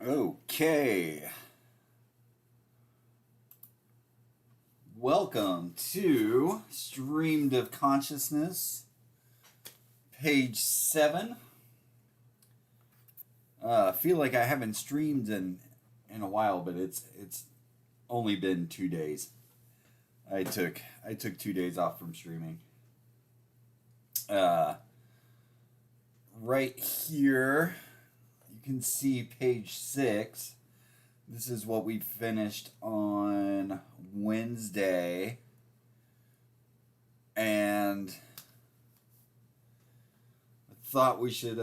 Okay. Welcome to Streamed of Consciousness, page 7. I feel like I haven't streamed in a while, but it's only been 2 days. I took 2 days off from streaming. Right here, you can see page 6. This is what we finished on Wednesday. And I thought we should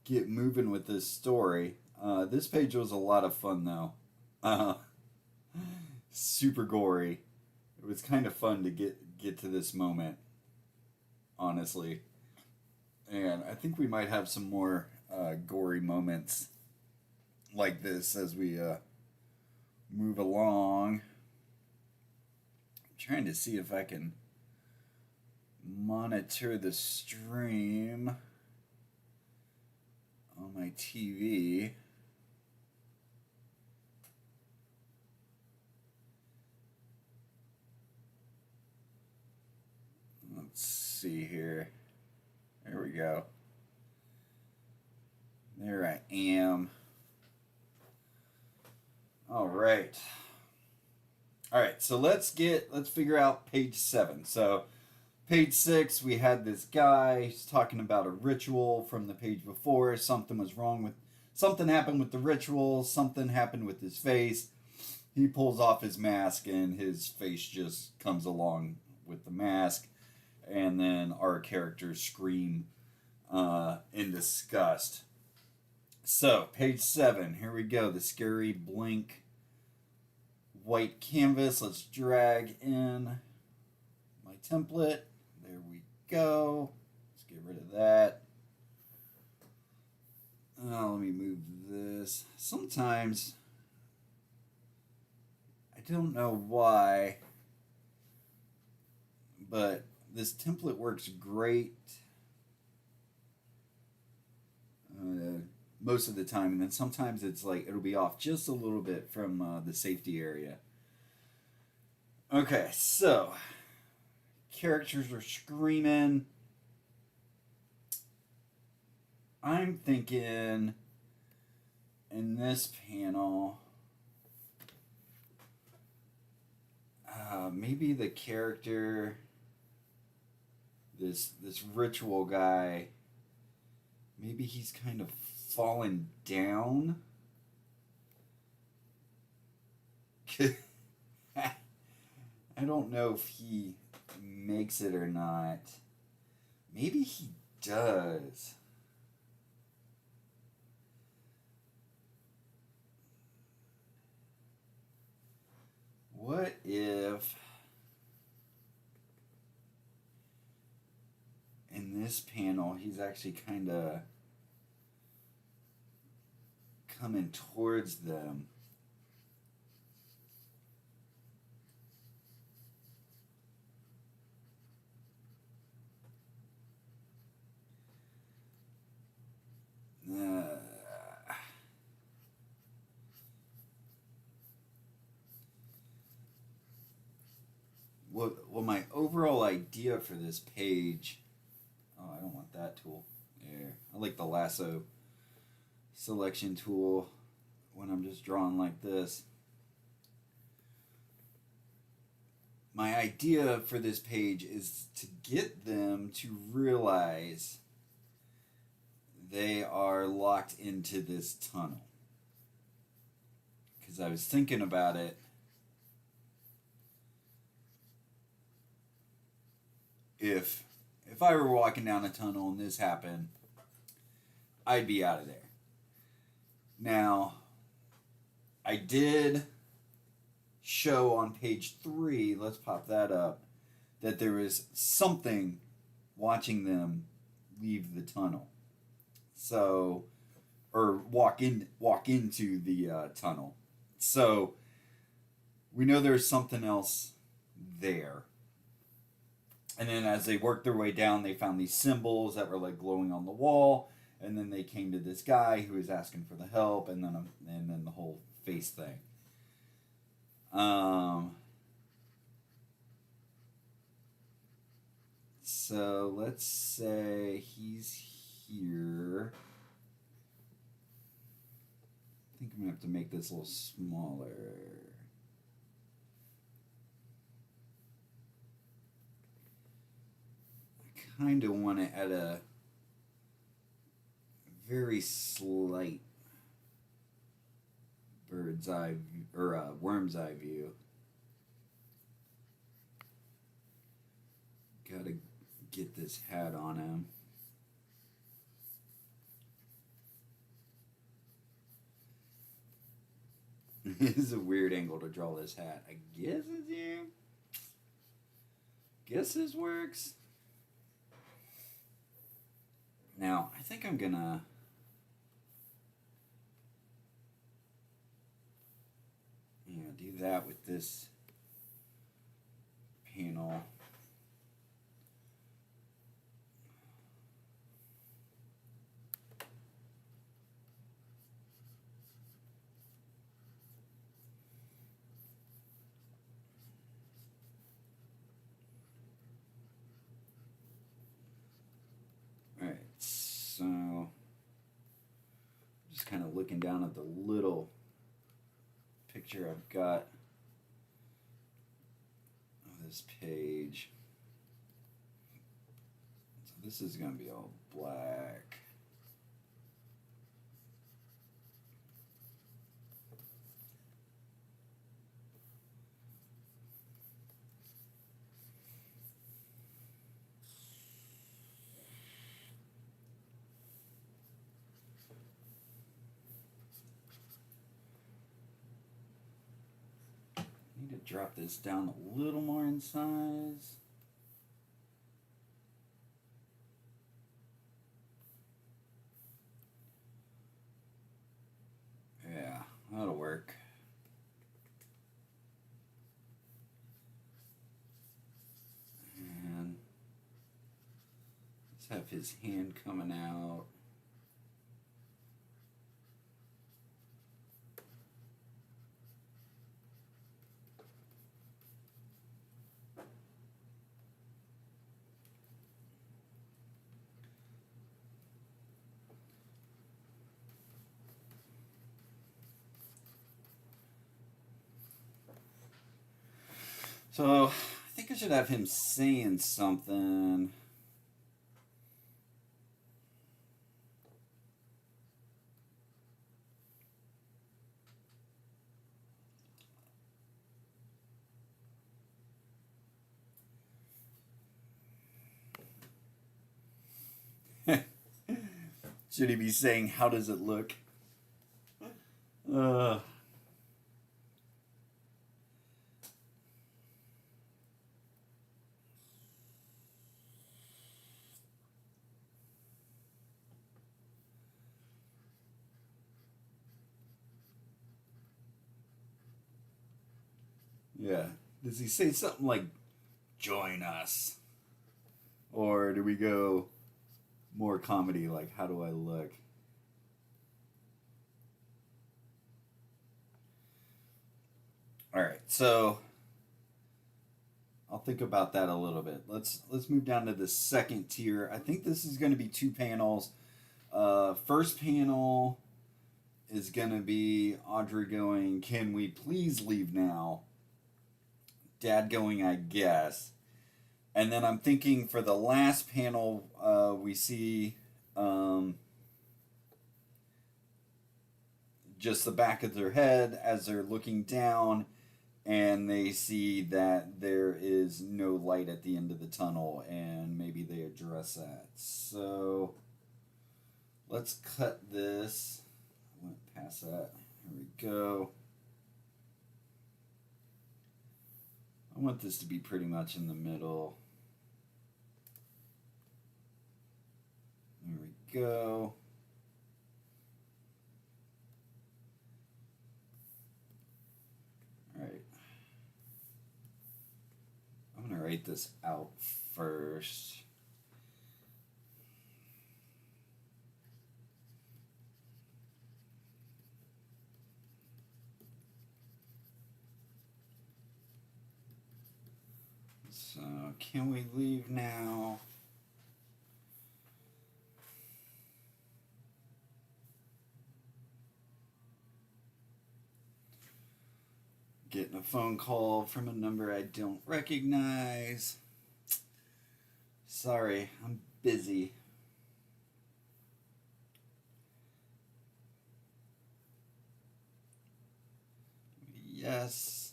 get moving with this story. This page was a lot of fun, though. Super gory. It was kind of fun to get to this moment, honestly. And I think we might have some more gory moments like this as we move along. I'm trying to see if I can monitor the stream on my TV. Let's see here. There we go. There I am. All right. So let's figure out page 7. So page 6, we had this guy. He's talking about a ritual from the page before. Something happened with the ritual. Something happened with his face. He pulls off his mask and his face just comes along with the mask. And then our characters scream in disgust. So, page 7, here we go. The scary blank white canvas. Let's drag in my template. There we go. Let's get rid of that. Let me move this. Sometimes, I don't know why, but this template works great most of the time, and then sometimes it's like it'll be off just a little bit from the safety area. Okay, so characters are screaming. I'm thinking in this panel, maybe the character, this ritual guy, maybe he's kind of fallen down. I don't know if he makes it or not. Maybe he does. What if in this panel he's actually kind of coming towards them? Well, my overall idea for this page... Oh, I don't want that tool. There. I like the lasso selection tool when I'm just drawing like this. My idea for this page is to get them to realize they are locked into this tunnel. Because I was thinking about it. If I were walking down a tunnel and this happened, I'd be out of there. Now, I did show on page 3, let's pop that up, that there is something watching them leave the tunnel. So, or walk into the tunnel. So, we know there's something else there. And then as they worked their way down, they found these symbols that were like glowing on the wall. and then they came to this guy who was asking for the help, and then the whole face thing. So let's say he's here. I think I'm gonna have to make this a little smaller. I kind of want it at a very slight bird's eye view, or worm's eye view. Gotta get this hat on him. This is a weird angle to draw this hat. I guess it's here. Guess this works. Now, I think I'm gonna do that with this panel. Alright, so just kind of looking down at the little picture I've got of this page. So this is going to be all black. Need to drop this down a little more in size. Yeah, that'll work. And let's have his hand coming out. So I think I should have him saying something. Should he be saying, "How does it look?" Yeah. Does he say something like, "Join us"? Or do we go more comedy, like, "How do I look?" Alright, so I'll think about that a little bit. Let's move down to the second tier. I think this is going to be 2 panels. First panel is going to be Audrey going, "Can we please leave now?" Dad going, "I guess." And then I'm thinking for the last panel, we see just the back of their head as they're looking down, and they see that there is no light at the end of the tunnel, and maybe they address that. So let's cut this. I went past that. Here we go. I want this to be pretty much in the middle. There we go. Alright. I'm going to write this out first. So, can we leave now? Getting a phone call from a number I don't recognize. Sorry, I'm busy. Yes.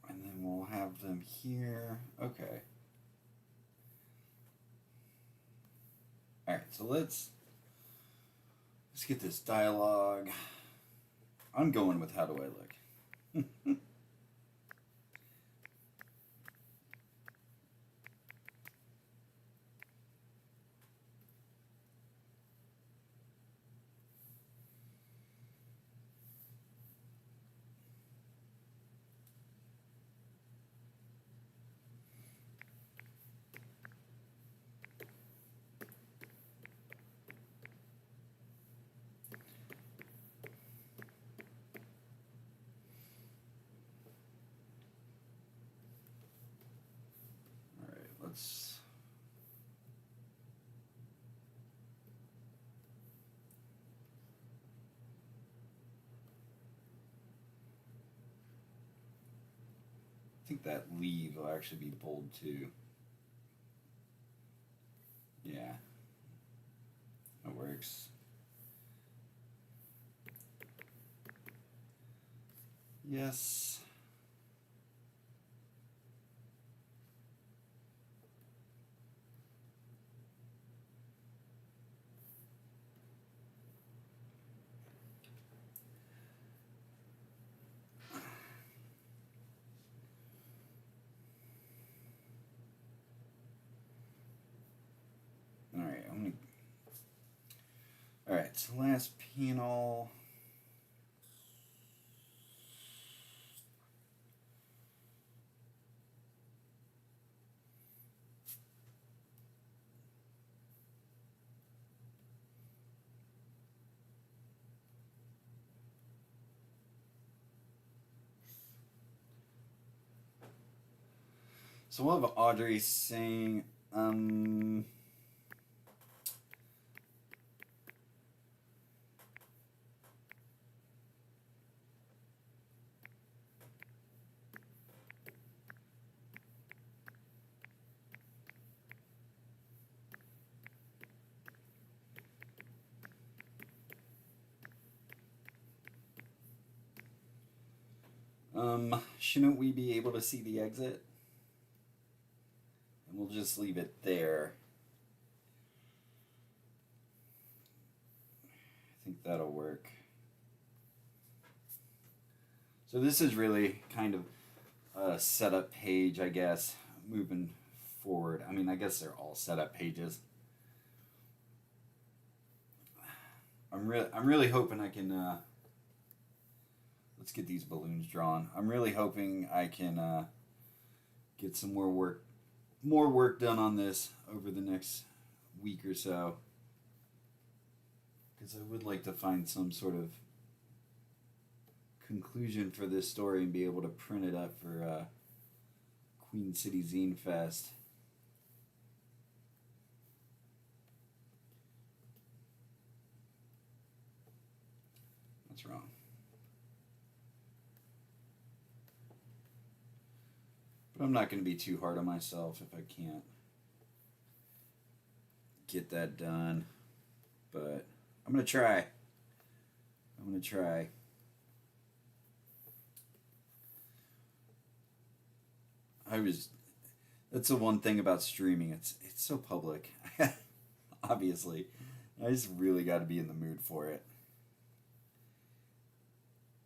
And then we'll have them here. Okay. Alright, so let's get this dialogue. I'm going with how do I look. Alright, let's. I think that leave will actually be bold too. Yeah. That works. Yes. Alright, I'm gonna. Alright, so last panel. So we'll have Audrey saying, shouldn't we be able to see the exit? And we'll just leave it there. I think that'll work. So this is really kind of a setup page, I guess, moving forward. I mean, I guess they're all setup pages. I'm really hoping I can. Let's get these balloons drawn. I'm really hoping I can get some more work done on this over the next week or so. Because I would like to find some sort of conclusion for this story and be able to print it up for Queen City Zine Fest. That's wrong. But I'm not going to be too hard on myself if I can't get that done. But I'm going to try. That's the one thing about streaming. It's so public. Obviously. I just really got to be in the mood for it.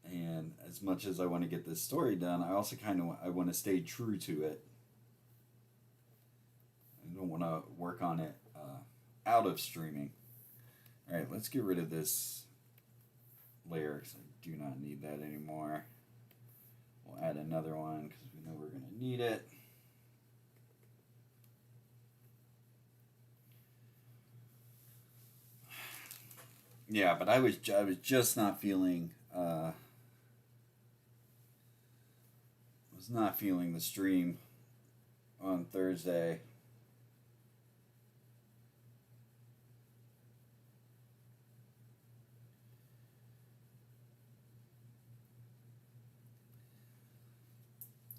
And as much as I want to get this story done, I also I want to stay true to it. I don't want to work on it out of streaming. All right, let's get rid of this layer because I do not need that anymore. We'll add another one because we know we're going to need it. Yeah, but I was just not feeling was not feeling the stream on Thursday.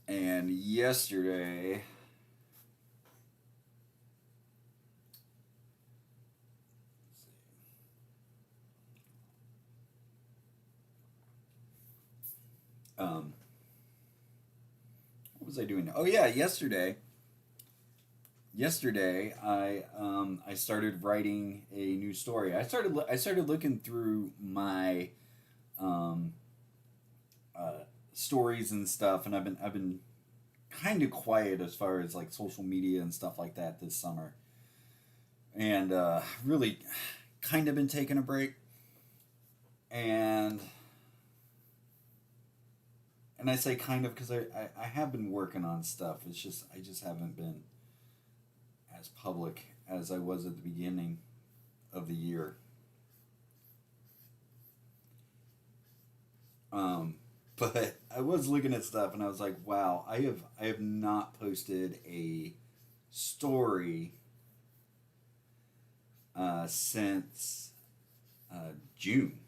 And yesterday, what was I doing? Oh yeah, yesterday. Yesterday, I started writing a new story. I started looking through my um, stories and stuff, and I've been kind of quiet as far as like social media and stuff like that this summer, and really kind of been taking a break, and I say kind of because I have been working on stuff. It's just I just haven't been as public as I was at the beginning of the year. Um, but I was looking at stuff and I was like, wow, I have not posted a story since June.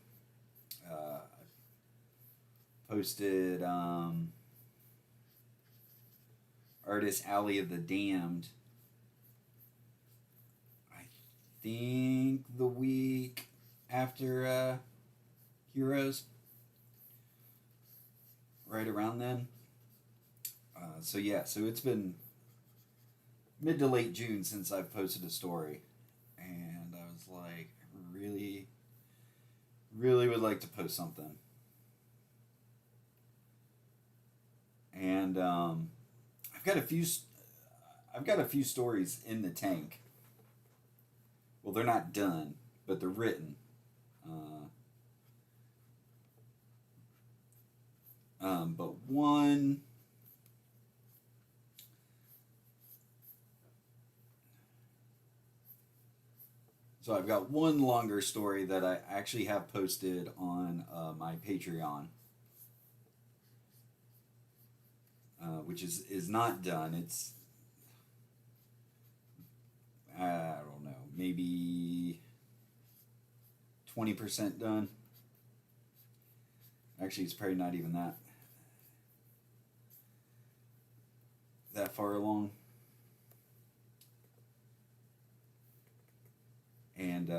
Posted Artist Alley of the Damned. I think the week after Heroes, right around then. So yeah, so it's been mid to late June since I've posted a story, and I was like, I really, really would like to post something. And I've got a few, I've got a few stories in the tank. Well, they're not done, but they're written. Uh, but one, so I've got one longer story that I actually have posted on my Patreon, which is not done. It's I don't know, maybe 20% done. Actually, it's probably not even that far along. And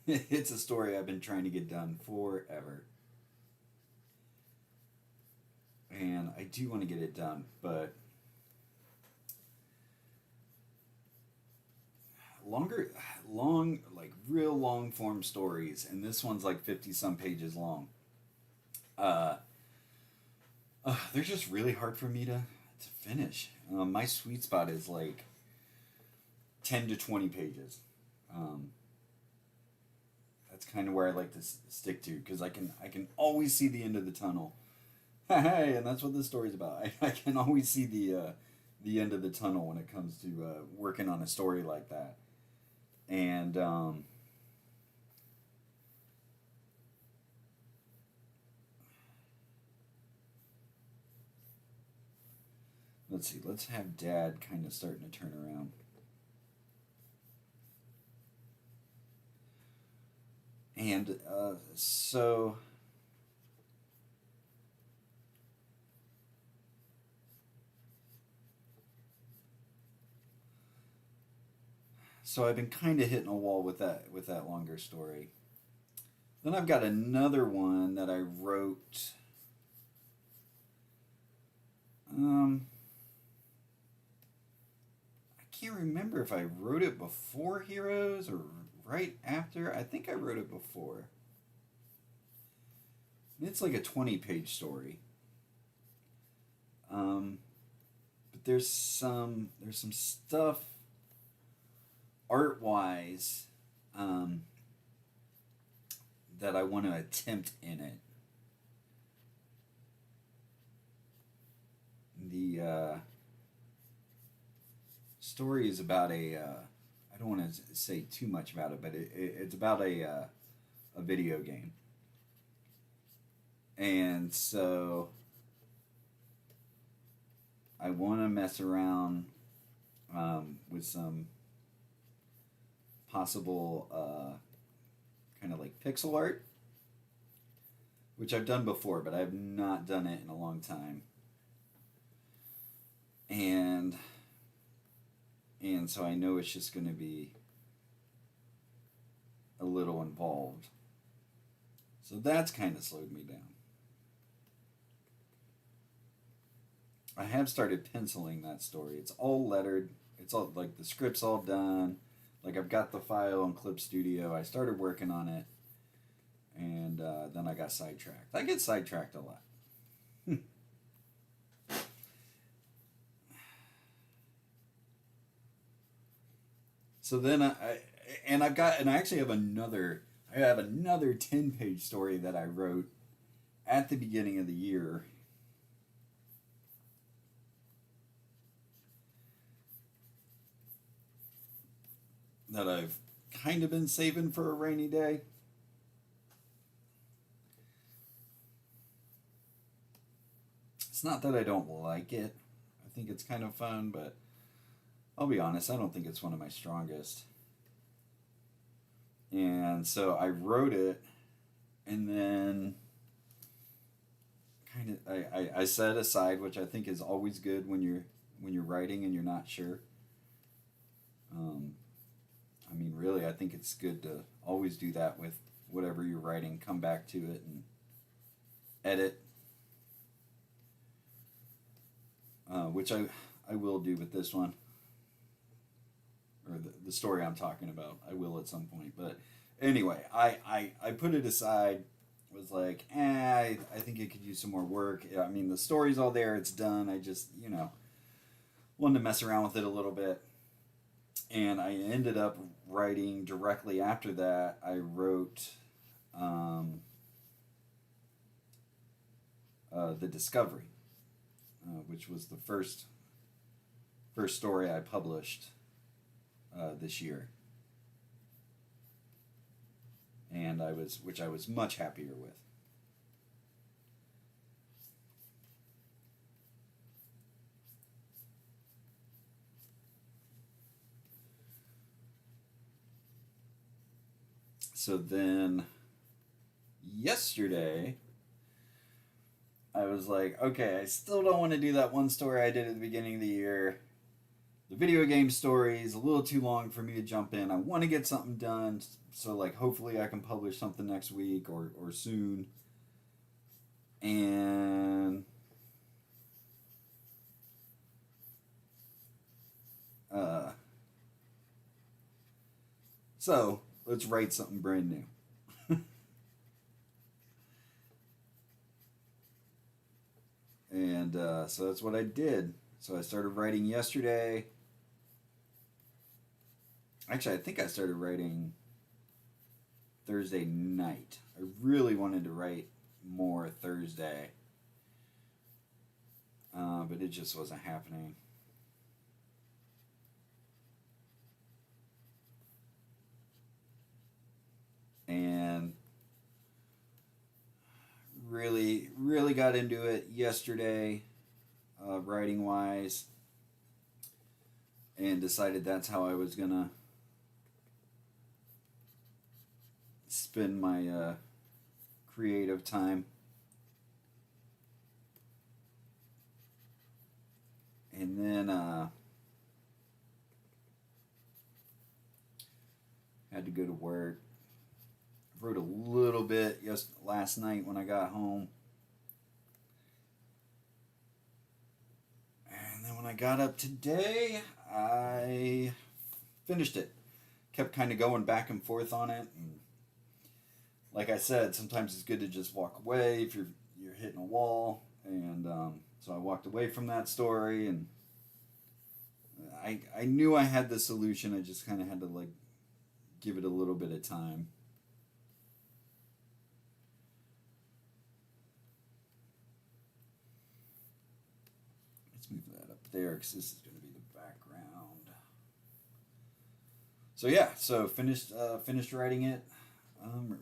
it's a story I've been trying to get done forever. And I do want to get it done, but longer, long, like real long form stories, and this one's like 50 some pages long. Uh, they're just really hard for me to finish. My sweet spot is like 10 to 20 pages. Um, that's kind of where I like to stick to because I can always see the end of the tunnel. Hey, and that's what this story's about. I can always see the end of the tunnel when it comes to working on a story like that. And let's see. Let's have Dad kind of starting to turn around. And so I've been kind of hitting a wall with that longer story. Then I've got another one that I wrote. Um, I can't remember if I wrote it before Heroes or right after. I think I wrote it before. It's like a 20-page story. Um, but there's some stuff art wise that I want to attempt in it. The story is about a. I don't want to say too much about it, but it's about a video game, and so I want to mess around with some possible kind of like pixel art, which I've done before, but I've not done it in a long time. And so I know it's just going to be a little involved. So that's kind of slowed me down. I have started penciling that story. It's all lettered. It's all like the script's all done. Like I've got the file on Clip Studio. I started working on it, and then I got sidetracked. I get sidetracked a lot. So then I actually have another. I have another 10-page story that I wrote at the beginning of the year. That I've kind of been saving for a rainy day. It's not that I don't like it. I think it's kind of fun, but I'll be honest, I don't think it's one of my strongest. And so I wrote it, and then kind of I set aside, which I think is always good when you're writing and you're not sure. I mean, really, I think it's good to always do that with whatever you're writing. Come back to it and edit, which I will do with this one, or the story I'm talking about. I will at some point, but anyway, I put it aside. Was like, I think it could use some more work. I mean, the story's all there. It's done. I just, wanted to mess around with it a little bit. And I ended up writing directly after that. I wrote The Discovery, which was the first story I published this year. And which I was much happier with. So then, yesterday, I was like, okay, I still don't want to do that one story I did at the beginning of the year. The video game story is a little too long for me to jump in. I want to get something done, so like hopefully I can publish something next week or soon. And so let's write something brand new. And so that's what I did. So I started writing yesterday. Actually, I think I started writing Thursday night. I really wanted to write more Thursday, but it just wasn't happening. And really got into it yesterday, writing wise, and decided that's how I was gonna spend my creative time. And then had to go to work. Wrote a little bit last night when I got home. And then when I got up today, I finished it. Kept kind of going back and forth on it. And like I said, sometimes it's good to just walk away if you're hitting a wall. And so I walked away from that story, and I knew I had the solution. I just kind of had to like give it a little bit of time. Move that up there because this is going to be the background. So yeah, so finished writing it.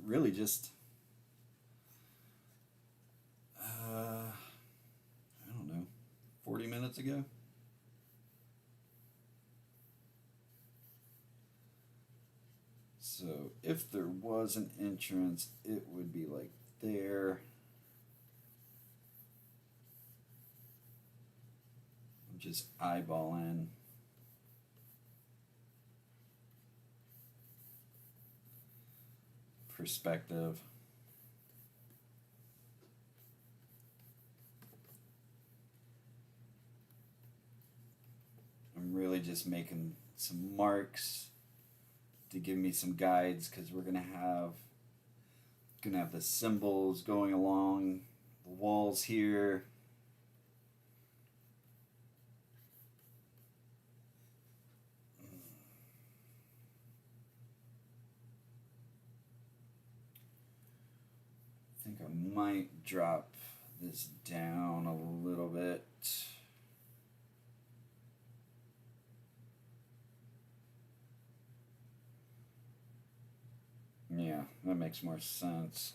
Really just I don't know, 4 40 minutes ago. So if there was an entrance, it would be like there. I'm just eyeballing. Perspective. I'm really just making some marks to give me some guides because we're gonna have the symbols going along the walls here. I think I might drop this down a little bit. Yeah, that makes more sense.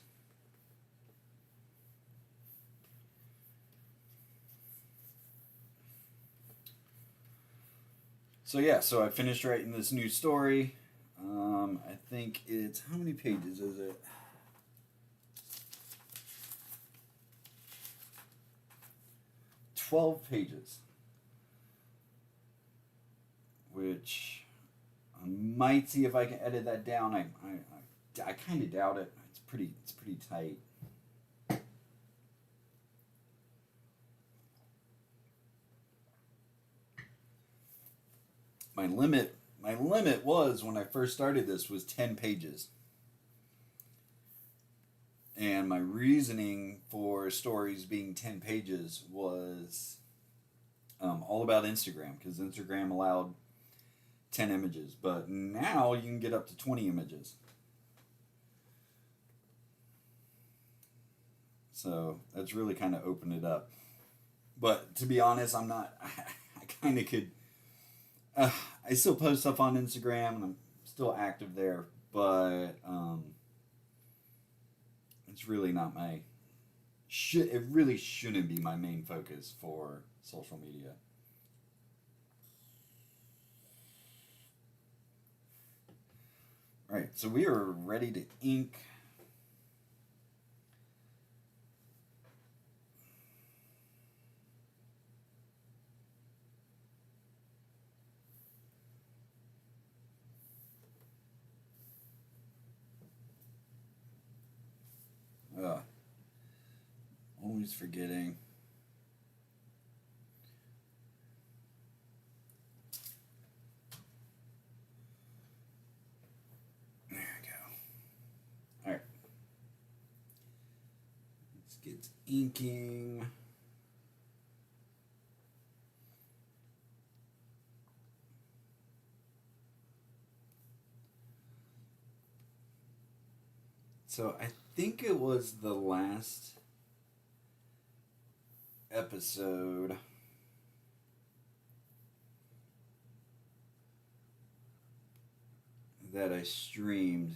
So yeah, so I finished writing this new story. I think it's, how many pages is it? 12 pages, which I might see if I can edit that down. I kind of doubt it. It's pretty tight. My limit was, when I first started this, was 10 pages. And my reasoning for stories being 10 pages was all about Instagram, because Instagram allowed 10 images, but now you can get up to 20 images. So that's really kind of opened it up. But to be honest, I'm not. I kind of could. I still post stuff on Instagram and I'm still active there, but it's really not my. It really shouldn't be my main focus for social media. All right, so we are ready to ink. Ugh. Always forgetting. There we go. Alright. Let's get inking. So I think it was the last episode that I streamed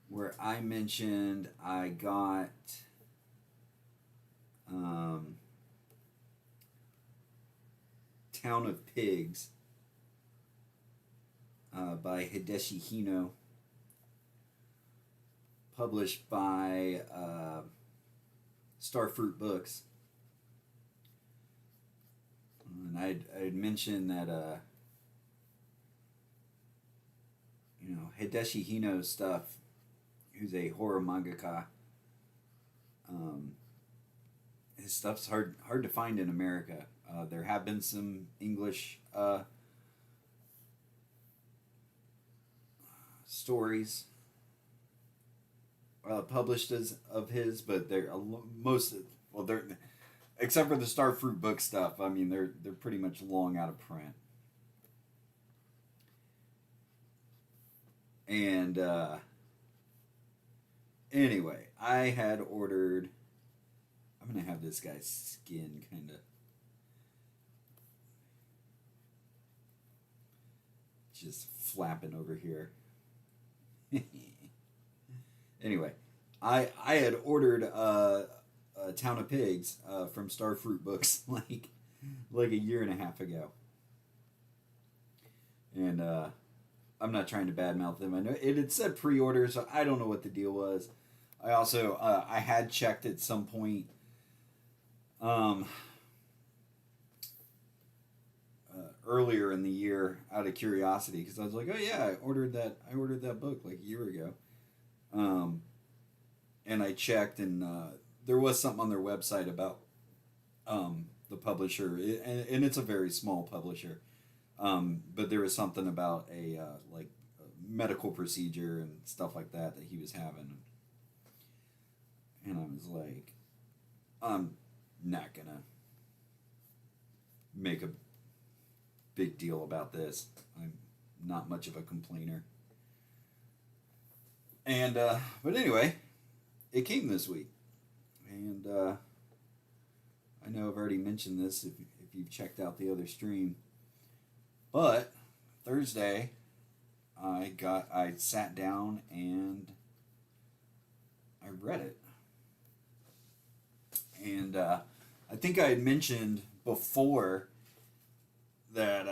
where I mentioned I got Town of Pigs by Hideshi Hino, published by Starfruit Books. And I'd mentioned that Hideshi Hino stuff, who's a horror mangaka. His stuff's hard to find in America. There have been some English stories published as of his, but they're they're, except for the Starfruit book stuff. I mean, they're pretty much long out of print. And anyway, I had ordered. I'm gonna have this guy's skin kind of just flapping over here. Anyway, I had ordered a Town of Pigs from Starfruit Books like a year and a half ago. And I'm not trying to badmouth them. I know it had said pre-order, so I don't know what the deal was. I also I had checked at some point. Um, Earlier in the year out of curiosity because I was like, oh yeah, I ordered that book like a year ago. Um, and I checked and there was something on their website about the publisher, and it's a very small publisher. But there was something about a like a medical procedure and stuff like that he was having, and I was like, I'm not gonna make a big deal about this. I'm not much of a complainer. And but anyway, it came this week, and I know I've already mentioned this if you've checked out the other stream, but Thursday I sat down and I read it, and I think I had mentioned before that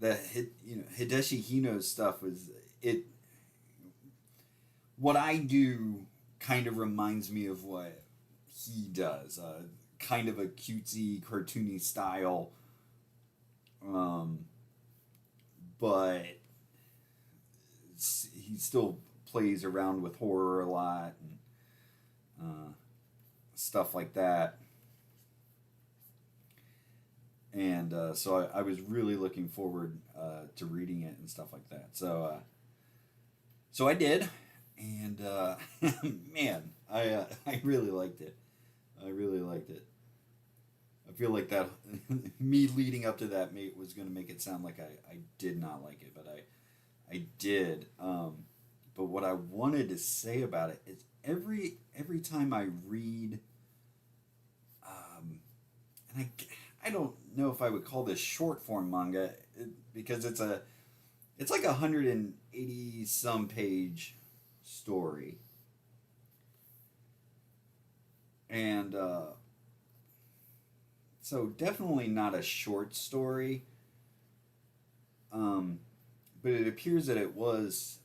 Hideshi Hino's stuff was it. What I do kind of reminds me of what he does, kind of a cutesy, cartoony style, um, but he still plays around with horror a lot and stuff like that. And so I was really looking forward to reading it and stuff like that. So I did, and man, I really liked it. I really liked it. I feel like that me leading up to that mate was going to make it sound like I did not like it, but I did. But what I wanted to say about it is every time I read, and I don't know if I would call this short form manga because it's like 180 some page story, and so definitely not a short story. But it appears that it was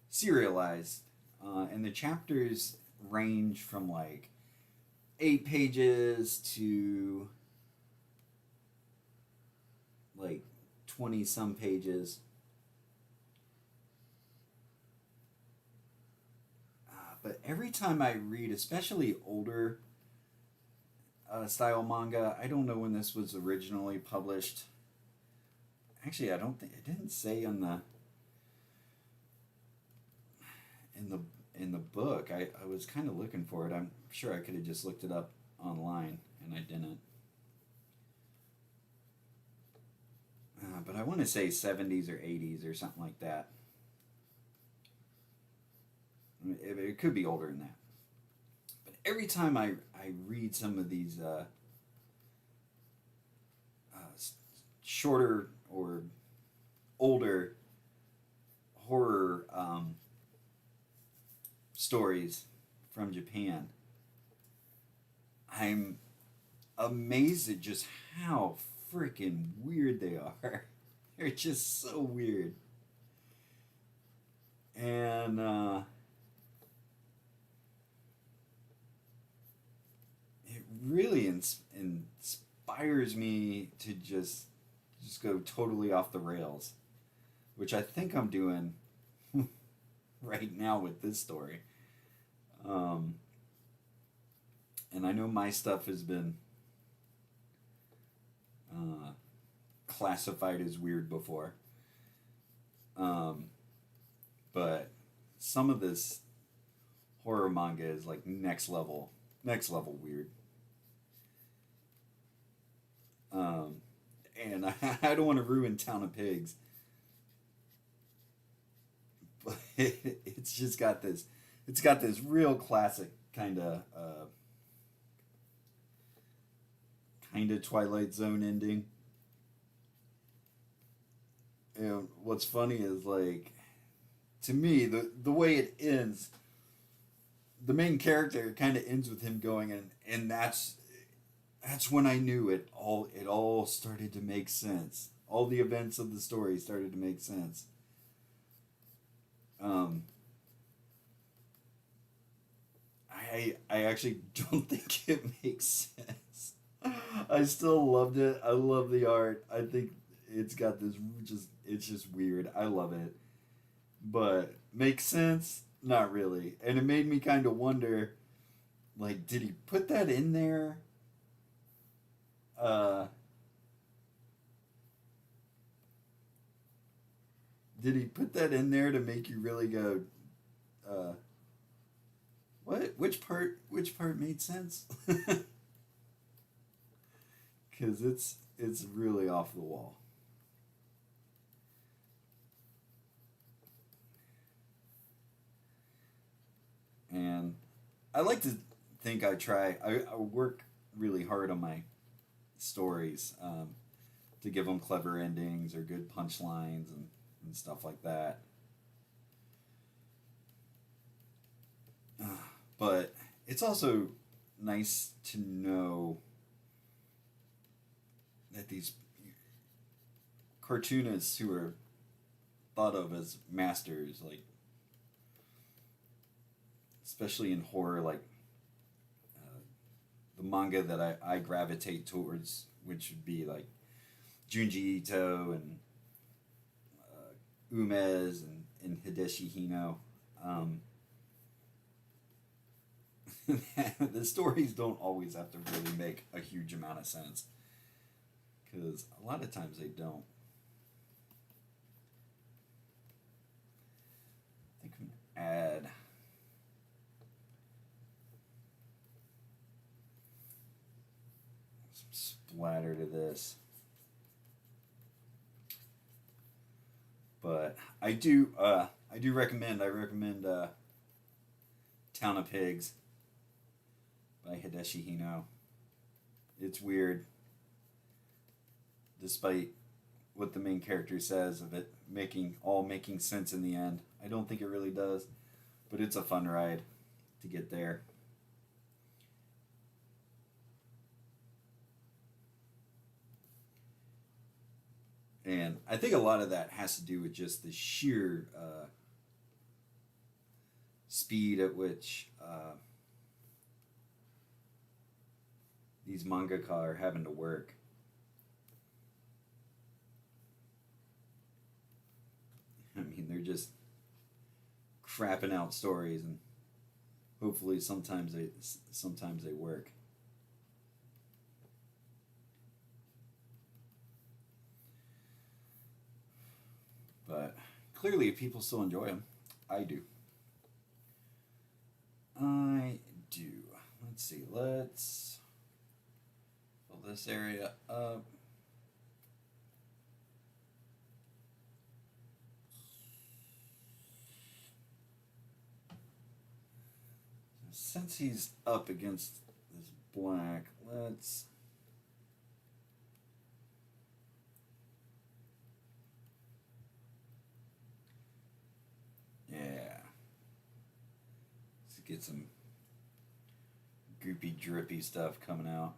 serialized, and the chapters range from like 8 pages to like 20 some pages. But every time I read, especially older style manga, I don't know when this was originally published. Actually, I don't think it didn't say on the in the in the book. I was kind of looking for it. I'm sure I could have just looked it up online, and I didn't. But I want to say 70s or 80s or something like that. It could be older than that. But every time I read some of these shorter or older horror stories from Japan, I'm amazed at just how freaking weird they are. They're just so weird. And it really inspires me to just go totally off the rails, which I think I'm doing right now with this story. And I know my stuff has been classified as weird before. But some of this horror manga is like next level weird. And I don't want to ruin Town of Pigs, but it's just got this. It's got this real classic kind of Twilight Zone ending. And what's funny is like to me, the way it ends, the main character kind of ends with him going, and that's when I knew it all started to make sense. All the events of the story started to make sense. Um, I actually don't think it makes sense. I still loved it. I love the art. I think it's got this it's just weird. I love it. But makes sense? Not really. And it made me kind of wonder, like, did he put that in there? Uh, did he put that in there to make you really go, uh, what? Which part made sense? Because it's really off the wall. And I like to think I work really hard on my stories, to give them clever endings or good punchlines and stuff like that. But it's also nice to know that these cartoonists who are thought of as masters, like especially in horror, like uh, the manga that I gravitate towards, which would be like Junji Ito and Umez and Hideshi Hino. Um, the stories don't always have to really make a huge amount of sense because a lot of times they don't. I think I'm gonna add some splatter to this, but I do recommend Town of Pigs by Hideshi Hino. It's weird, despite what the main character says of it making sense in the end. I don't think it really does, but it's a fun ride to get there. And I think a lot of that has to do with just the sheer speed at which these mangaka are having to work. I mean, they're just crapping out stories, and hopefully sometimes they work. But clearly, people still enjoy them. I do. I do. Let's see. Let's fill this area up. Since he's up against this black, let's. Yeah. Let's get some goopy, drippy stuff coming out.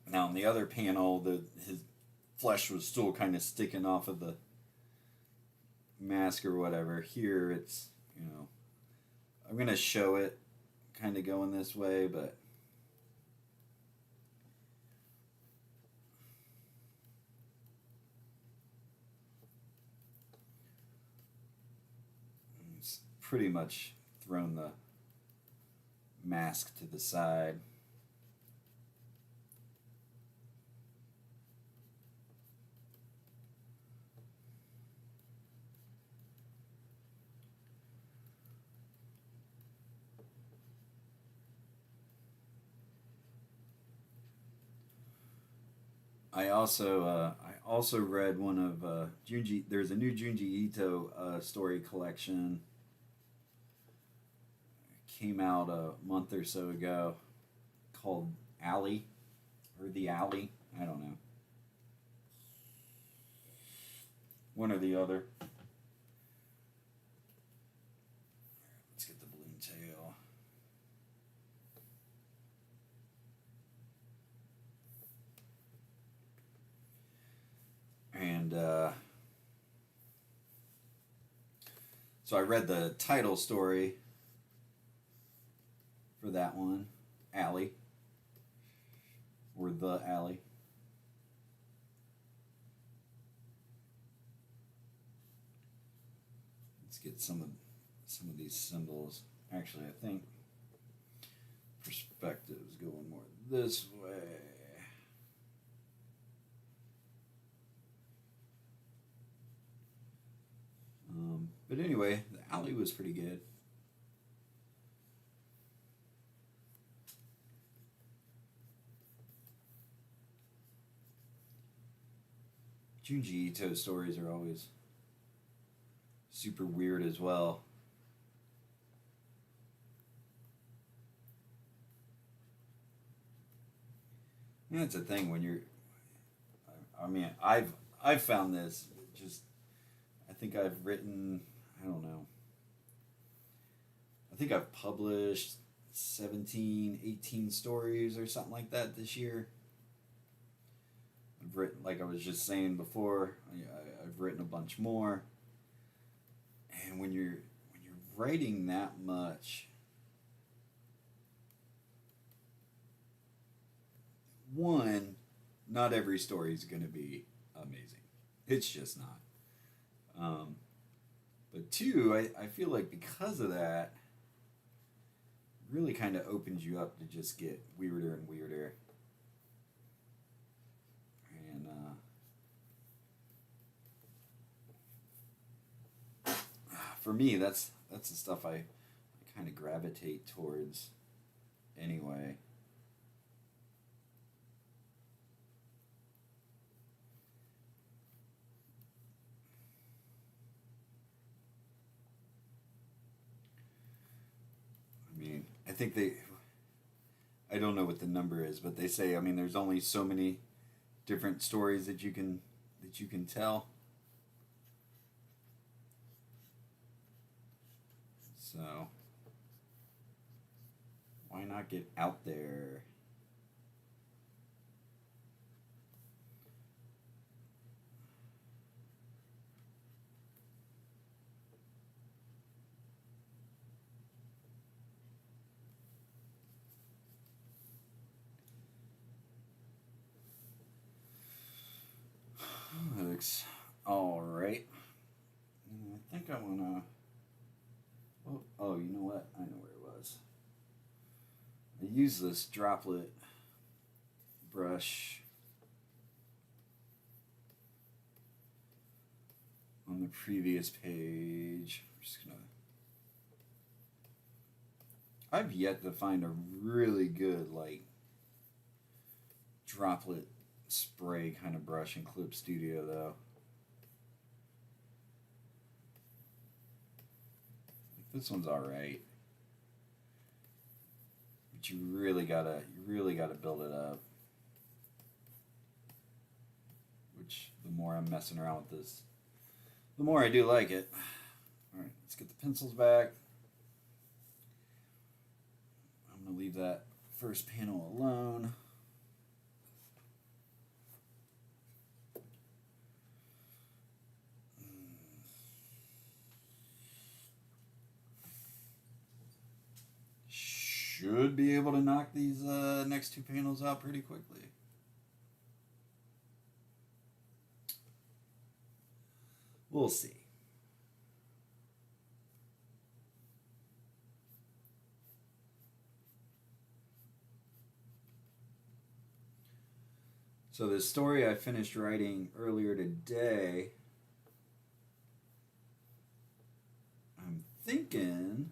Now, on the other panel, his flesh was still kind of sticking off of the mask or whatever. Here, I'm gonna show it kind of going this way, but it's pretty much thrown the mask to the side. I also read one of Junji. There's a new Junji Ito story collection. I came out a month or so ago called Alley or The Alley. I don't know. One or the other. Let's get the balloon tail. And so I read the title story for that one, Alley, or The Alley. Let's get some of these symbols. Actually, I think perspective is going more this way. But anyway, The Alley was pretty good. Junji Ito stories are always super weird as well. And that's a thing when you're. I mean, I've found this. Just, I think I've written. I don't know. I think I've published 17, 18 stories or something like that this year. I've written, like I was just saying before, I've written a bunch more. And when you're writing that much, one, not every story is going to be amazing. It's just not. But two, I feel like because of that, really kind of opens you up to just get weirder and weirder. And for me, that's the stuff I kind of gravitate towards anyway. I mean, I think I don't know what the number is, but they say, I mean, there's only so many different stories that you can tell. So why not get out there? That looks all right. I think I wanna. Oh, you know what? I know where it was. I use this droplet brush on the previous page. I'm just gonna. I've yet to find a really good like droplet spray kind of brush in Clip Studio though. This one's all right, but you really gotta build it up. Which the more I'm messing around with this, the more I do like it. All right, let's get the pencils back. I'm gonna leave that first panel alone. Should be able to knock these next two panels out pretty quickly. We'll see. So the story I finished writing earlier today, I'm thinking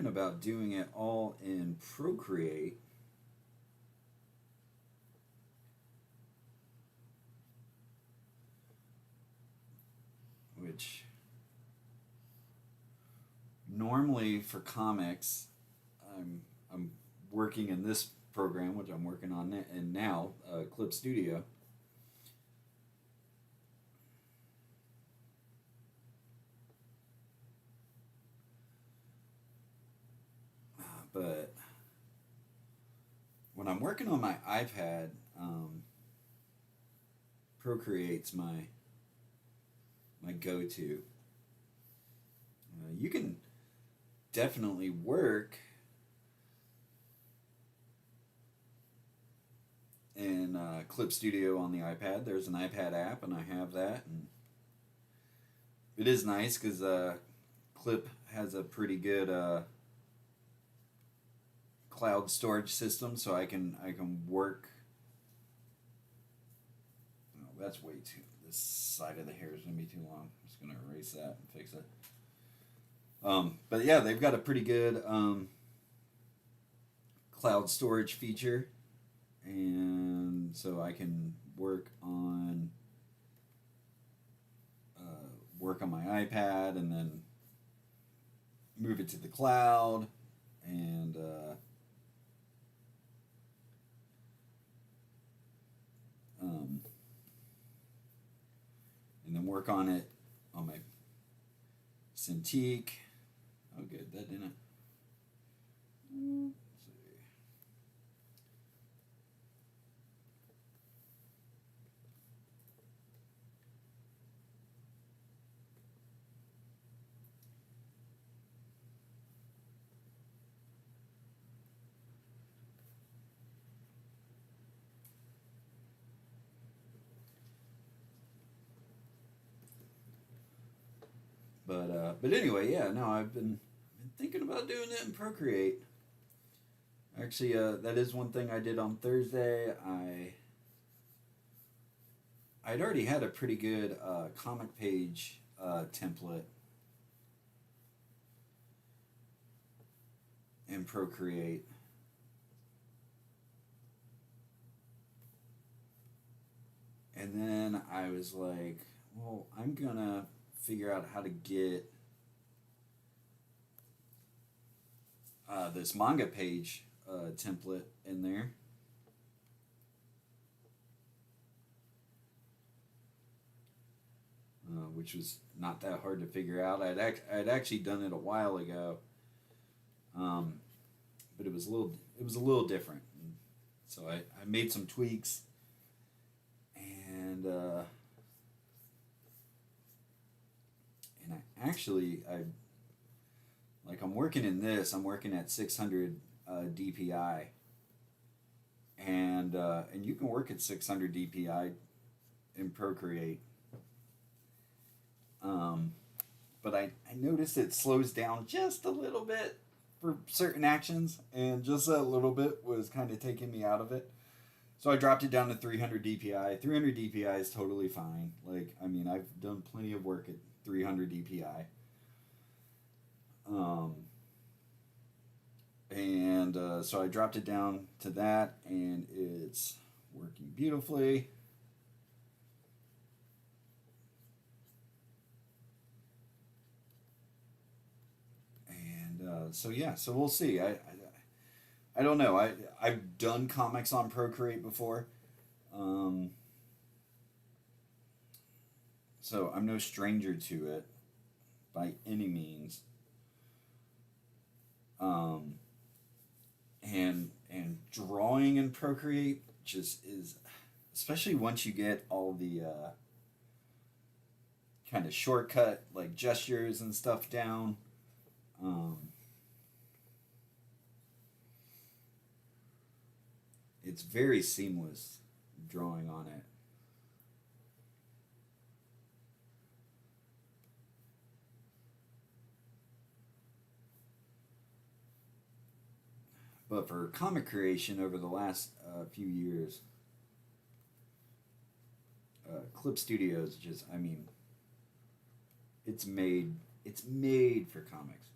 about doing it all in Procreate. Which normally for comics, I'm working in this program, which I'm working on and now, Clip Studio. But when I'm working on my iPad, Procreate's my go-to. You can definitely work in Clip Studio on the iPad. There's an iPad app, and I have that, and it is nice because Clip has a pretty good cloud storage system, so I can work. Oh, that's way too. This side of the hair is gonna be too long. I'm just gonna erase that and fix it. But yeah, they've got a pretty good cloud storage feature, and so I can work on my iPad and then move it to the cloud and um, and then work on it on my Cintiq. Oh, good, that didn't. Let's see. But anyway, yeah, no, I've been thinking about doing it in Procreate. Actually, that is one thing I did on Thursday. I'd already had a pretty good comic page template in Procreate. And then I was like, well, I'm gonna figure out how to get this manga page template in there. Which was not that hard to figure out. I'd actually done it a while ago, um, but it was a little different. And so I made some tweaks, and I like I'm working in this. I'm working at 600 DPI, and you can work at 600 DPI in Procreate. Um, but I noticed it slows down just a little bit for certain actions, and just a little bit was kind of taking me out of it. So I dropped it down to 300 DPI. 300 DPI is totally fine. Like, I mean, I've done plenty of work at 300 DPI. Um, and so I dropped it down to that, and it's working beautifully. And so yeah, so we'll see. I don't know. I've done comics on Procreate before, um, so I'm no stranger to it by any means. Um, and drawing in Procreate just is, especially once you get all the kind of shortcut like gestures and stuff down. Um, it's very seamless drawing on it. But for comic creation over the last few years, Clip Studios just, I mean, it's made it's made for comics.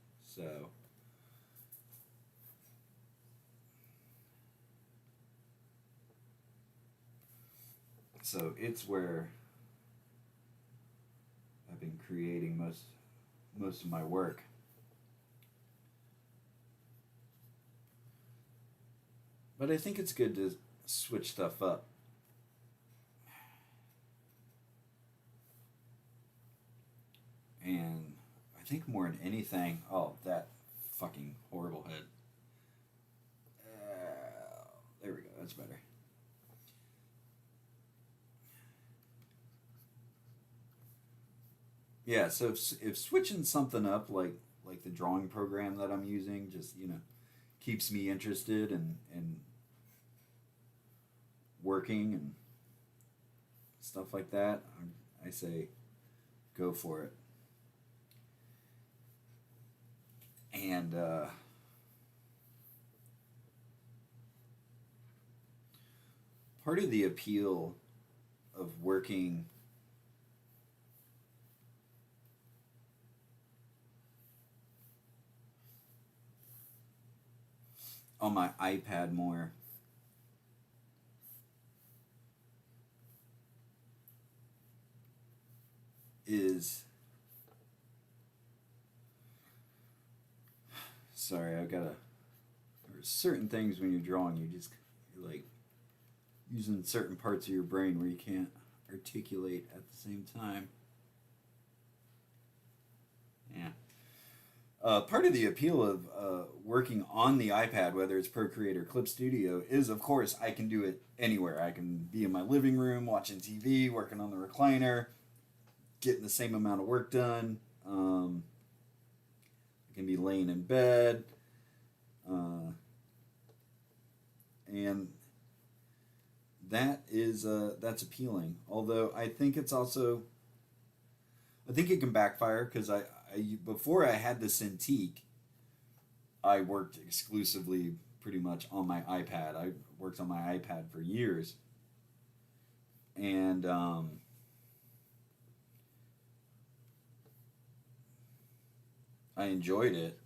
So it's where I've been creating most of my work. But I think it's good to switch stuff up. And I think more than anything, oh, that fucking horrible head. There we go. That's better. Yeah. So if switching something up like the drawing program that I'm using, just keeps me interested and working and stuff like that, I say go for it. And part of the appeal of working on my iPad more is, sorry, I've got to, there's certain things when you're drawing, you're like using certain parts of your brain where you can't articulate at the same time. Yeah. Part of the appeal of working on the iPad, whether it's Procreate or Clip Studio, is of course I can do it anywhere. I can be in my living room watching TV, working on the recliner, getting the same amount of work done. I can be laying in bed, and that's appealing. Although I think it's also, I think it can backfire because before I had the Cintiq, I worked exclusively pretty much on my iPad. I worked on my iPad for years, and I enjoyed it.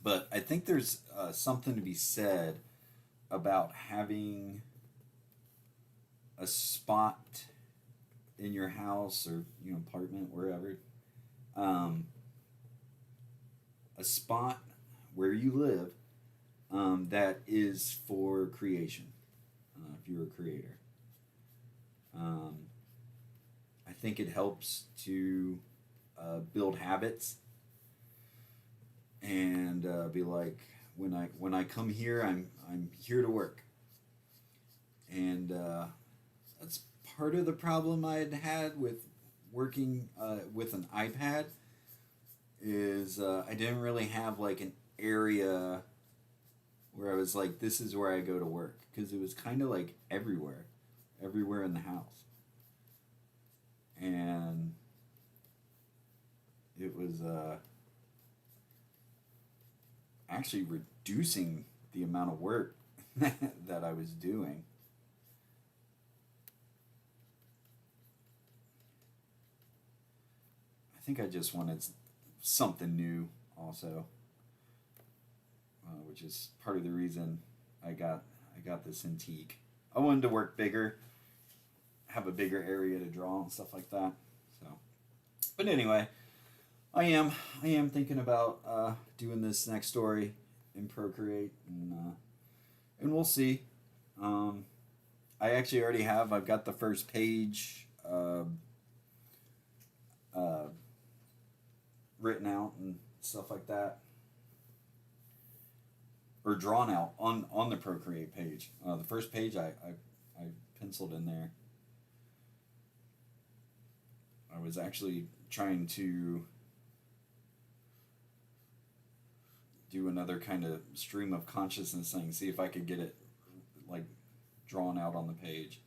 But I think there's something to be said about having a spot in your house or apartment, wherever, um, a spot where you live, that is for creation. If you're a creator, um, I think it helps to build habits and be like, when I come here, I'm here to work, and that's part of the problem I had with working with an iPad is I didn't really have like an area where I was like, this is where I go to work, because it was kind of like everywhere in the house, and it was actually reducing the amount of work that I was doing. I think I just wanted something new, also, which is part of the reason I got this Cintiq. I wanted to work bigger, have a bigger area to draw and stuff like that. So, but anyway, I am thinking about doing this next story in Procreate, and we'll see. Um, I actually already have. I've got the first page uh, written out and stuff like that, or drawn out on the Procreate page. The first page I penciled in there. I was actually trying to do another kind of stream of consciousness thing, see if I could get it like drawn out on the page,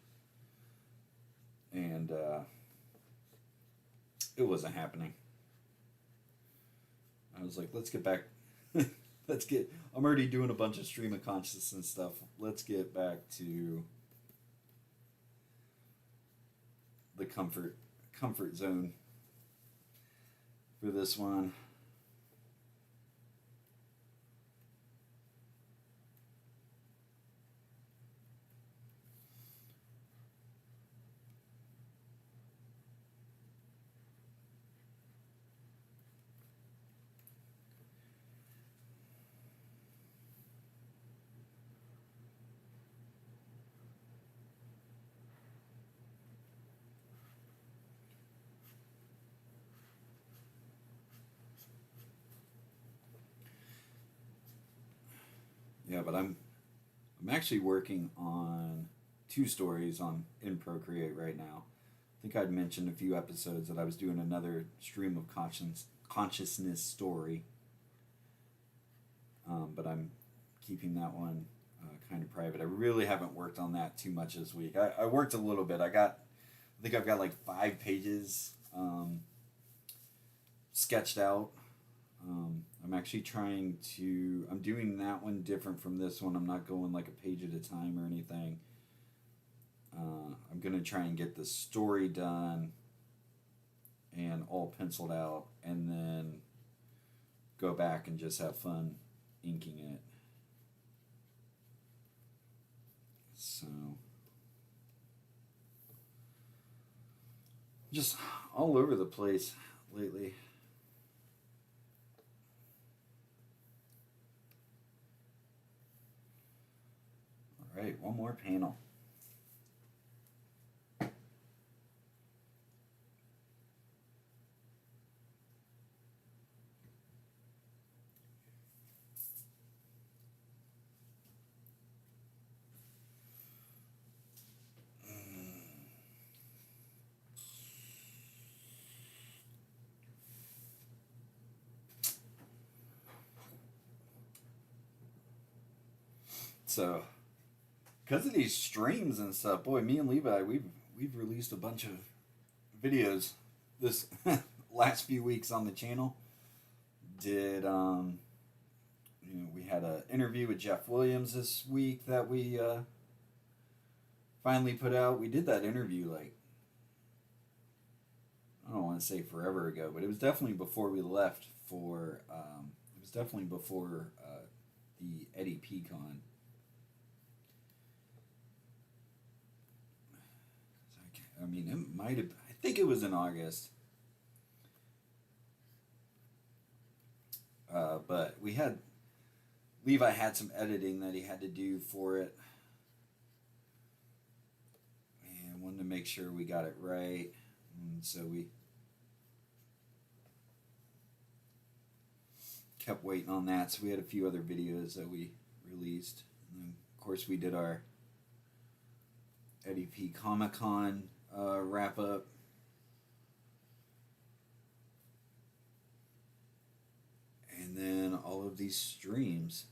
and it wasn't happening. I was like, let's get back. Let's get. I'm already doing a bunch of stream of consciousness stuff. Let's get back to the comfort zone for this one. Yeah, but I'm actually working on two stories on in Procreate right now. I think I'd mentioned a few episodes that I was doing another stream of consciousness story, but I'm keeping that one kind of private. I really haven't worked on that too much this week. I worked a little bit. I think I've got like 5 pages sketched out. I'm actually trying to. I'm doing that one different from this one. I'm not going like a page at a time or anything. I'm gonna try and get the story done and all penciled out, and then go back and just have fun inking it. So, just all over the place lately. All right, one more panel. So, because of these streams and stuff, boy, me and Levi, we've released a bunch of videos this last few weeks on the channel. Did we had an interview with Jeff Williams this week that we finally put out. We did that interview like, I don't want to say forever ago, but it was definitely before we left for. It was definitely before the Eddie P Con. I mean, it might have. I think it was in August. But Levi had some editing that he had to do for it, and wanted to make sure we got it right, and so we kept waiting on that. So we had a few other videos that we released, and then, of course, we did our Eddie P Comic Con wrap up. And then all of these streams.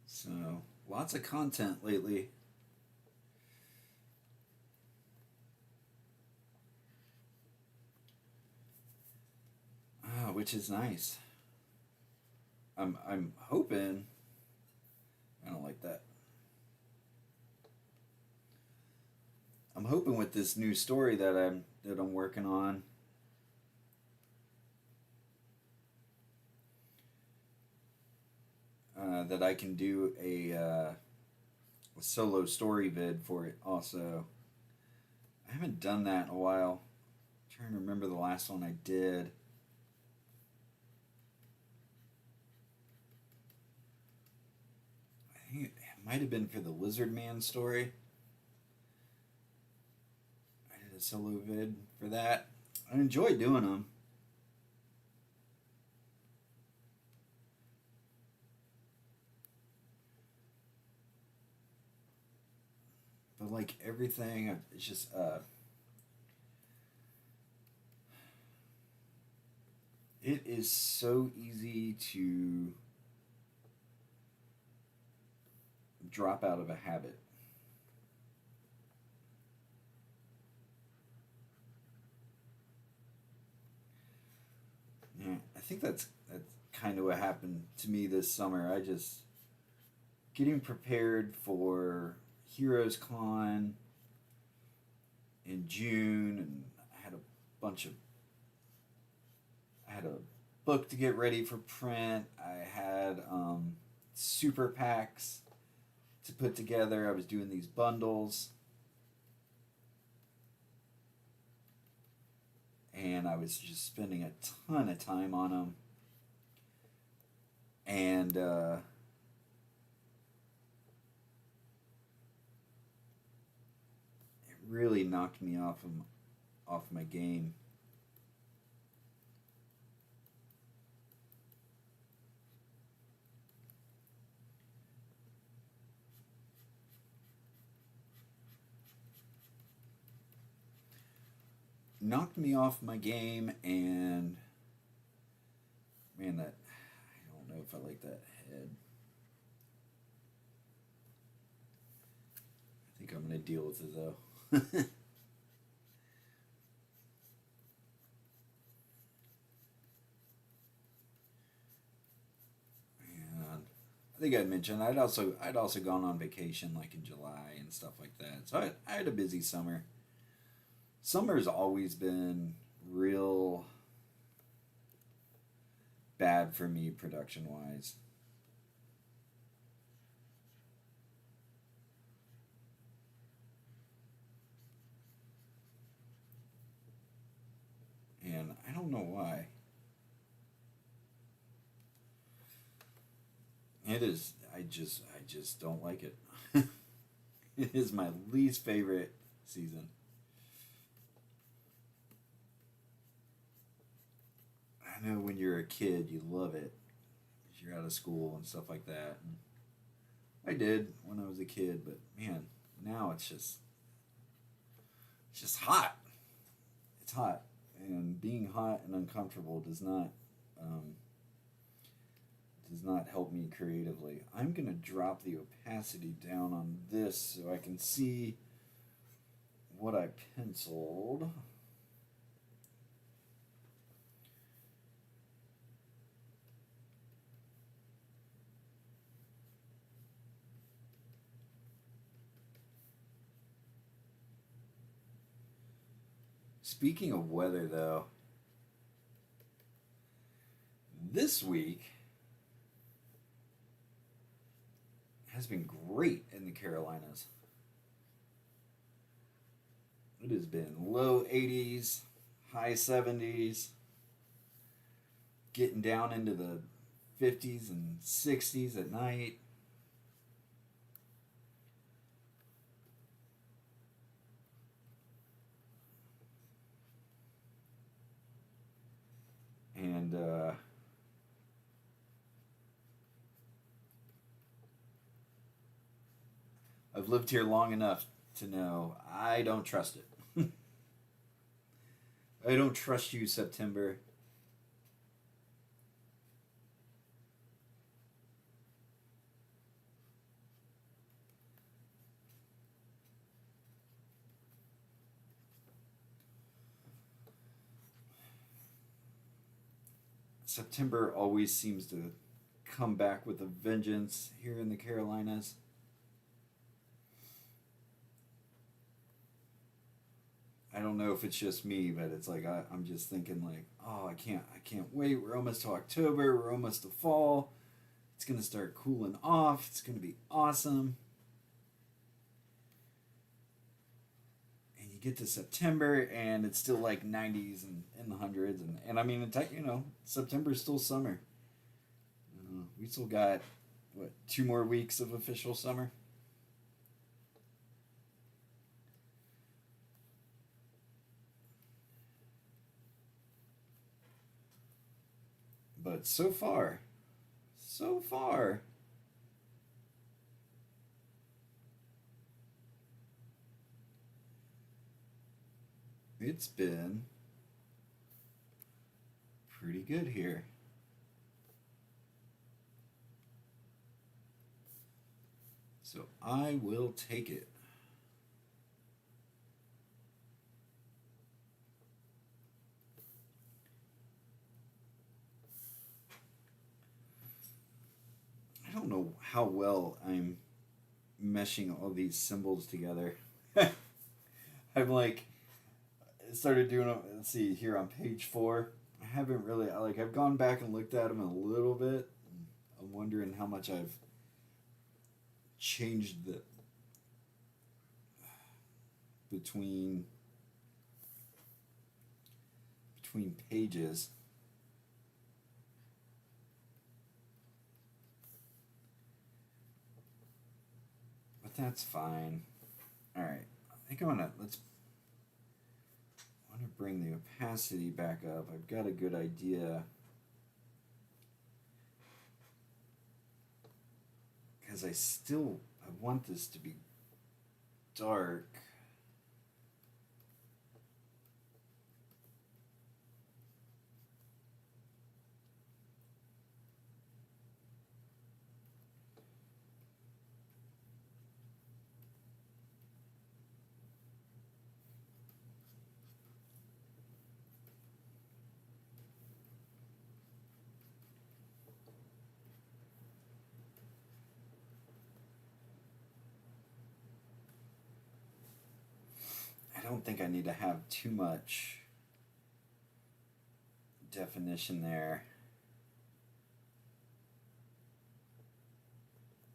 So, lots of content lately. Which is nice. I'm hoping. I don't like that. I'm hoping with this new story that I'm working on, that I can do a solo story vid for it. Also, I haven't done that in a while. I'm trying to remember the last one I did. I think it might have been for the Lizard Man story. A solo vid for that. I enjoy doing them. But like everything, it's just it is so easy to drop out of a habit. Yeah, I think that's kind of what happened to me this summer. I just getting prepared for Heroes Con in June, and bunch of I had a book to get ready for print. I had super packs to put together. I was doing these bundles, and I was just spending a ton of time on them. And it really knocked me off my game. knocked me off my game, and man, that I don't know if I like that head. I think I'm gonna deal with it though. And I think I mentioned I'd also gone on vacation like in July and stuff like that. So I had a busy summer. Summer's always been real bad for me production wise. And I don't know why. It is I just don't like it. It is my least favorite season. I know when you're a kid you love it. 'Cause you're out of school and stuff like that. And I did when I was a kid, but man, now it's just hot. It's hot, and being hot and uncomfortable um, does not help me creatively. I'm gonna drop the opacity down on this so I can see what I penciled. Speaking of weather, though, this week has been great in the Carolinas. It has been low 80s, high 70s, getting down into the 50s and 60s at night. And I've lived here long enough to know I don't trust it. I don't trust you, September. September always seems to come back with a vengeance here in the Carolinas. I don't know if it's just me, but it's like I'm just thinking like, oh, I can't wait. We're almost to October. We're almost to fall. It's gonna start cooling off. It's gonna be awesome. And you get to September, and it's still like 90s and in the hundreds, and I mean, September's still summer. We still got what 2 more weeks of official summer. But so far, it's been pretty good here. So I will take it. I don't know how well I'm meshing all these symbols together. I'm like started doing them. Let's see here on page 4. I haven't really I've gone back and looked at them a little bit. I'm wondering how much I've changed the between between pages. But that's fine. All right. I think I'm gonna let's. I want to bring the opacity back up. I've got a good idea because I want this to be dark. don't think I need to have too much definition there.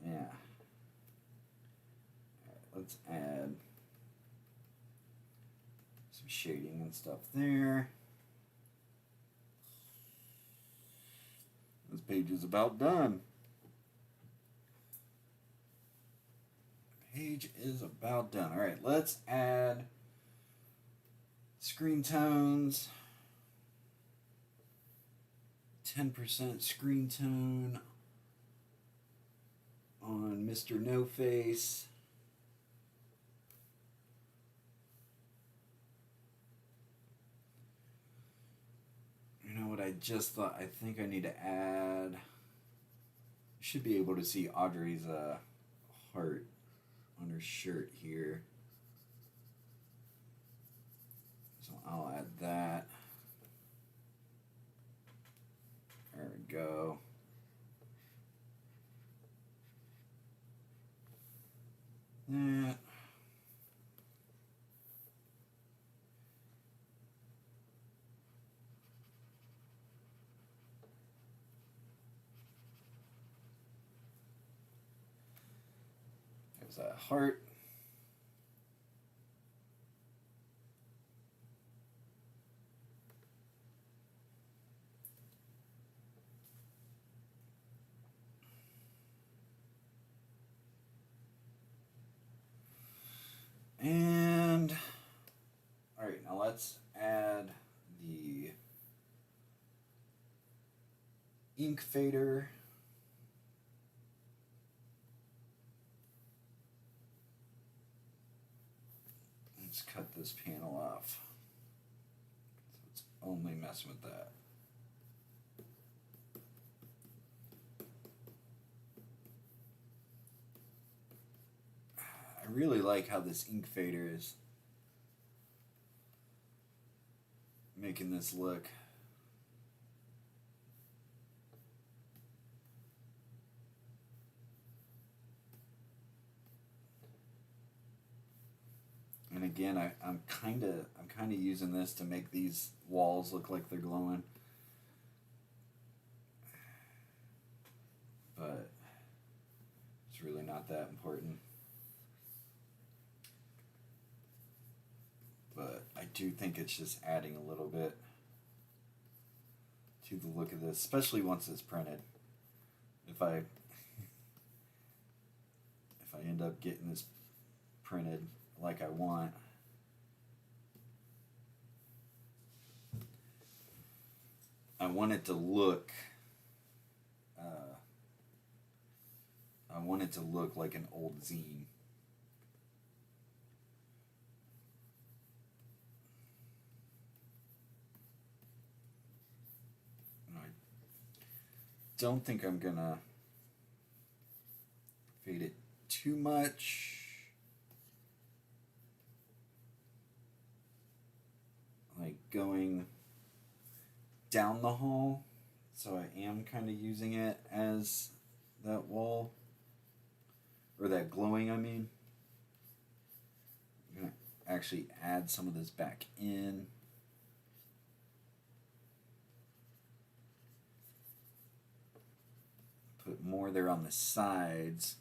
Yeah. Alright, let's add some shading and stuff there. This page is about done. Page is about done. All right, let's add screen tones. 10% screen tone on Mr. No Face. You know what I just thought? I think I need to add. You should be able to see Audrey's heart on her shirt here. So I'll add that. There we go. That. There's that heart. And all right, now let's add the ink fader. Let's cut this panel off. So it's only messing with that. I really like how this ink fader is making this look. And again, I'm kind of using this to make these walls look like they're glowing. But it's really not that important. But I do think it's just adding a little bit to the look of this, especially once it's printed. If I end up getting this printed like I want, I want it to look like an old zine. Don't think I'm gonna fade it too much. Like going down the hall, so I am kind of using it as that wall, or that glowing, I mean. I'm gonna actually add some of this back in. Put more there on the sides.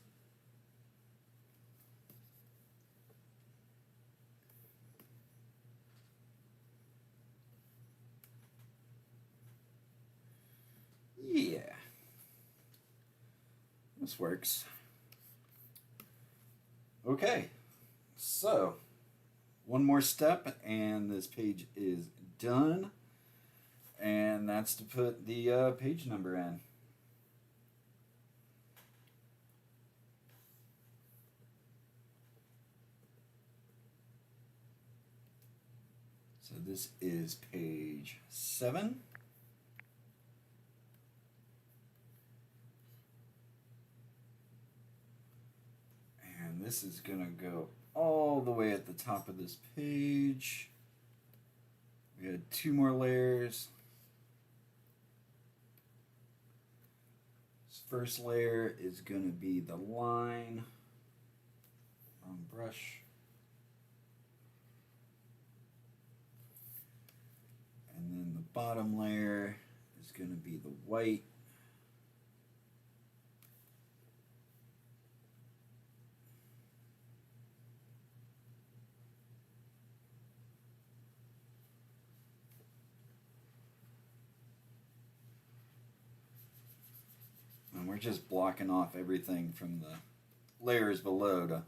Yeah. This works. Okay. So, one more step and this page is done. And that's to put the page number in. So this is page 7. And this is going to go all the way at the top of this page. We had 2 more layers. This first layer is going to be the line. Wrong brush. bottom layer is going to be the white. And we're just blocking off everything from the layers below to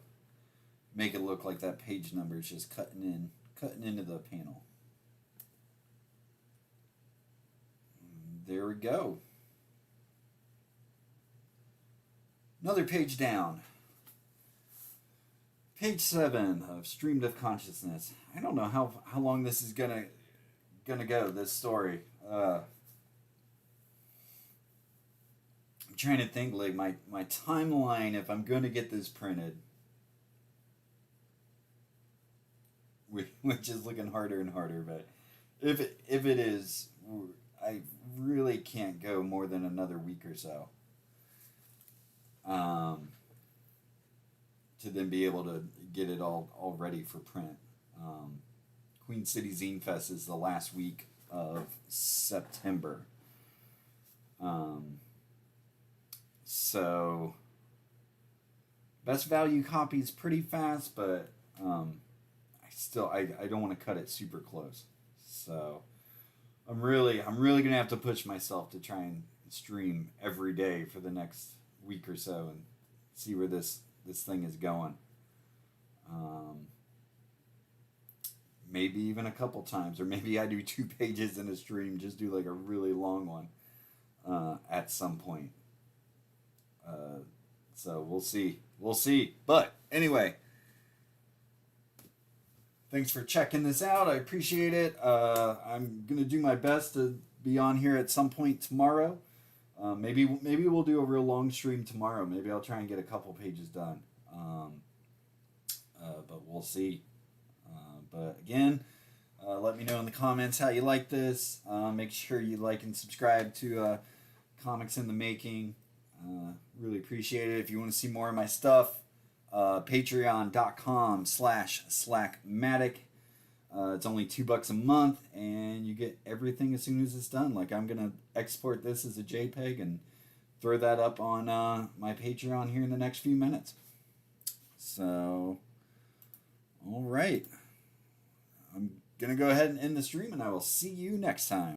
make it look like that page number is just cutting into the panel. And there we go. Another page down. Page 7 of Streamed of Consciousness. I don't know how long this is gonna go, this story. I'm trying to think, like, my timeline if I'm gonna get this printed, which is looking harder and harder, but if it is, I really can't go more than another week or so to then be able to get it all ready for print. Queen City Zine Fest is the last week of September. So best value copy is pretty fast, but I don't want to cut it super close. So I'm really gonna have to push myself to try and stream every day for the next week or so and see where this thing is going. Maybe even a couple times, or maybe I do 2 pages in a stream, just do like a really long one at some point. So we'll see. But anyway, thanks for checking this out. I appreciate it. I'm gonna do my best to be on here at some point tomorrow. Maybe we'll do a real long stream tomorrow. Maybe I'll try and get a couple pages done. But we'll see. But again, let me know in the comments how you like this. Make sure you like and subscribe to Comics in the Making. Really appreciate it. If you want to see more of my stuff, patreon.com/slackmatic. It's only $2 a month, and you get everything as soon as it's done. Like, I'm gonna export this as a JPEG and throw that up on my Patreon here in the next few minutes. So, all right, I'm gonna go ahead and end the stream, and I will see you next time.